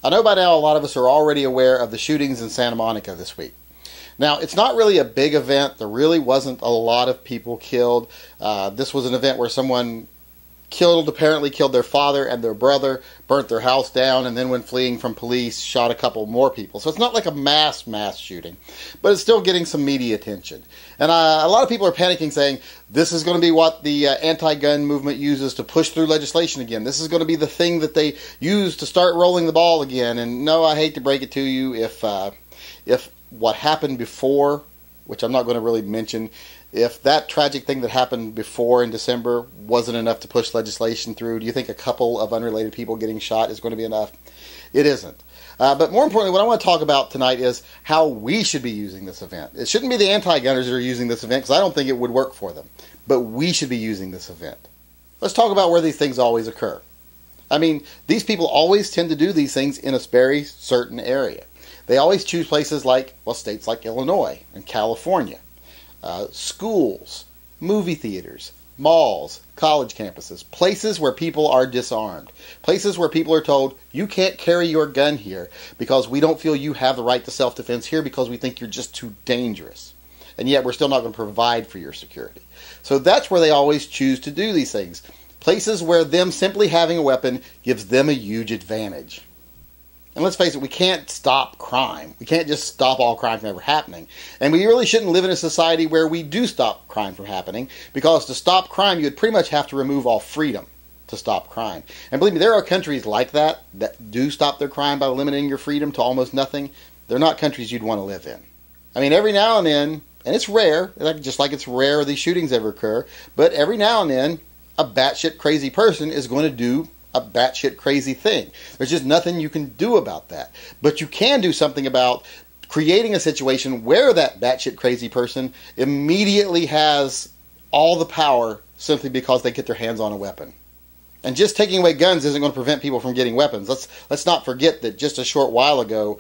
I know by now a lot of us are already aware of the shootings in Santa Monica this week. Now, it's not really a big event. There really wasn't a lot of people killed. This was an event where someone apparently killed their father and their brother, burnt their house down, and then when fleeing from police, shot a couple more people. So it's not like a mass shooting, but it's still getting some media attention. And a lot of people are panicking, saying, this is going to be what the anti-gun movement uses to push through legislation again. This is going to be the thing that they use to start rolling the ball again. And no, I hate to break it to you, if what happened before, which I'm not going to really mention, if that tragic thing that happened before in December wasn't enough to push legislation through, do you think a couple of unrelated people getting shot is going to be enough? It isn't. But more importantly, what I want to talk about tonight is how we should be using this event. It shouldn't be the anti-gunners that are using this event, because I don't think it would work for them. But we should be using this event. Let's talk about where these things always occur. I mean, these people always tend to do these things in a very certain area. They always choose places like, well, states like Illinois and California. Schools, movie theaters, malls, college campuses, places where people are disarmed, places where people are told, you can't carry your gun here because we don't feel you have the right to self-defense here because we think you're just too dangerous. And yet we're still not going to provide for your security. So that's where they always choose to do these things. Places where them simply having a weapon gives them a huge advantage. And let's face it, we can't stop crime. We can't just stop all crime from ever happening. And we really shouldn't live in a society where we do stop crime from happening, because to stop crime, you would pretty much have to remove all freedom to stop crime. And believe me, there are countries like that do stop their crime by limiting your freedom to almost nothing. They're not countries you'd want to live in. I mean, every now and then, and it's rare, just like it's rare these shootings ever occur, but every now and then, a batshit crazy person is going to do a batshit crazy thing. There's just nothing you can do about that. But you can do something about creating a situation where that batshit crazy person immediately has all the power simply because they get their hands on a weapon. And just taking away guns isn't going to prevent people from getting weapons. Let's not forget that just a short while ago,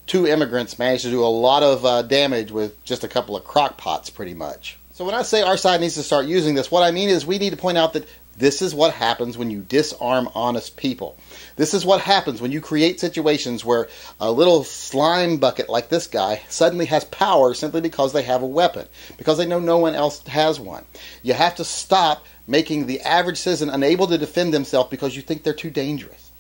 2 immigrants managed to do a lot of damage with just a couple of crock pots, pretty much. So when I say our side needs to start using this, what I mean is we need to point out that this is what happens when you disarm honest people. This is what happens when you create situations where a little slime bucket like this guy suddenly has power simply because they have a weapon, because they know no one else has one. You have to stop making the average citizen unable to defend themselves because you think they're too dangerous.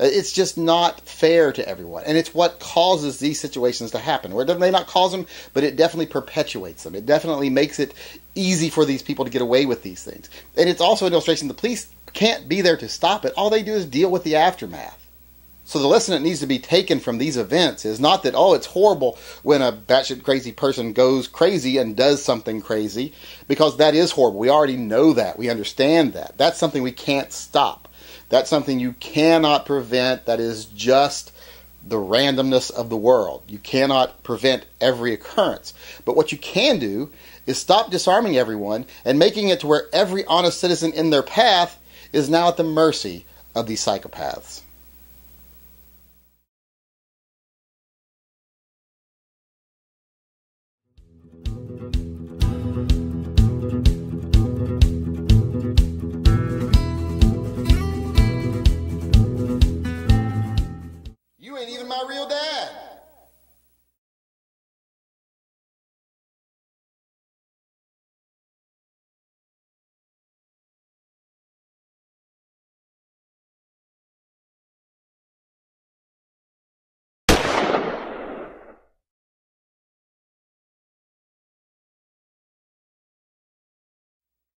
It's just not fair to everyone, and it's what causes these situations to happen. Or it may not cause them, but it definitely perpetuates them. It definitely makes it easy for these people to get away with these things. And it's also an illustration the police can't be there to stop it. All they do is deal with the aftermath. So the lesson that needs to be taken from these events is not that, oh, it's horrible when a batshit crazy person goes crazy and does something crazy, because that is horrible. We already know that. We understand that. That's something we can't stop. That's something you cannot prevent. That is just the randomness of the world. You cannot prevent every occurrence. But what you can do is stop disarming everyone and making it to where every honest citizen in their path is now at the mercy of these psychopaths. You ain't even my real dad.